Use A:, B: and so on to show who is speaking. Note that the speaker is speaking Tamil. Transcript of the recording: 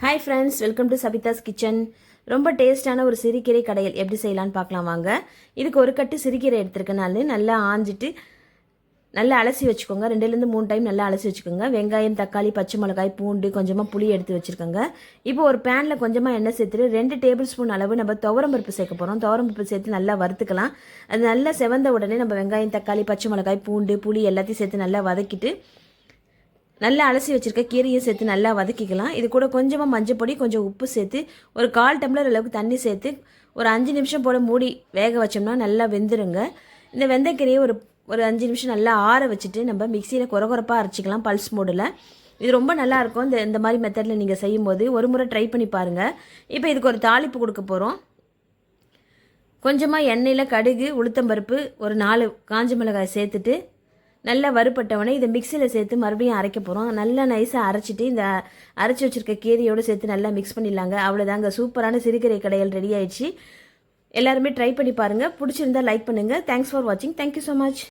A: Hi friends, welcome to Sabitha's kitchen. ரொம்ப டேஸ்டான ஒரு சிறுகீரை கடையல் எப்படி செய்யலான்னு பார்க்கலாம் வாங்க. இதுக்கு ஒரு கட்டு சிறுகீரை எடுத்துருக்கனால நல்லா ஆஞ்சிட்டு நல்லா அலசி வச்சுக்கோங்க. 2-3 டைம் நல்லா அலசி வச்சுக்கோங்க. வெங்காயம், தக்காளி, பச்சை மிளகாய், பூண்டு, கொஞ்சமாக புளி எடுத்து வச்சுருக்கோங்க. இப்போ ஒரு பேனில் கொஞ்சமாக எண்ணெய் சேர்த்துட்டு 2 டேபிள் ஸ்பூன் அளவு நம்ம துவரம்பருப்பு சேர்க்க போகிறோம். துவரம்பருப்பு சேர்த்து நல்லா வறுத்துக்கலாம். அது நல்லா செவந்த உடனே நம்ம வெங்காயம், தக்காளி, பச்சை மிளகாய், பூண்டு, புளி எல்லாத்தையும் சேர்த்து நல்லா வதக்கிட்டு நல்லா அலசி வச்சுருக்க கீரையும் சேர்த்து நல்லா வதக்கிக்கலாம். இது கூட கொஞ்சமாக மஞ்சள் பொடி, கொஞ்சம் உப்பு சேர்த்து ஒரு 1/4 டம்ளர் அளவுக்கு தண்ணி சேர்த்து ஒரு 5 நிமிஷம் போல் மூடி வேக வச்சோம்னா நல்லா வெந்துருங்க. இந்த வெந்தக்கீரையை ஒரு 5 நிமிஷம் நல்லா ஆற வச்சுட்டு நம்ம மிக்சியில் கொரகொரப்பாக அரைச்சிக்கலாம் பல்ஸ் மோடில். இது ரொம்ப நல்லாயிருக்கும். இந்த மாதிரி மெத்தடில் நீங்கள் செய்யும்போது ஒரு முறை ட்ரை பண்ணி பாருங்கள். இப்போ இதுக்கு ஒரு தாளிப்பு கொடுக்க போகிறோம். கொஞ்சமாக எண்ணெயில் கடுகு, உளுத்தம்பருப்பு, ஒரு 4 காஞ்ச மிளகாய் சேர்த்துட்டு நல்லா வறுப்பட்டவொடனே இதை மிக்சியில் சேர்த்து மறுபடியும் அரைக்க போகிறோம். நல்லா நைஸாக அரைச்சிட்டு இந்த அரைச்சி வச்சுருக்க கீரையோடு சேர்த்து நல்லா மிக்ஸ் பண்ணிடலாங்க. அவ்வளோதாங்க, சூப்பரான சிறுகீரை கடையல் ரெடி ஆயிடுச்சு. எல்லாருமே ட்ரை பண்ணி பாருங்கள். பிடிச்சிருந்தா லைக் பண்ணுங்கள். தேங்க்ஸ் ஃபார் வாட்சிங். Thank you so much.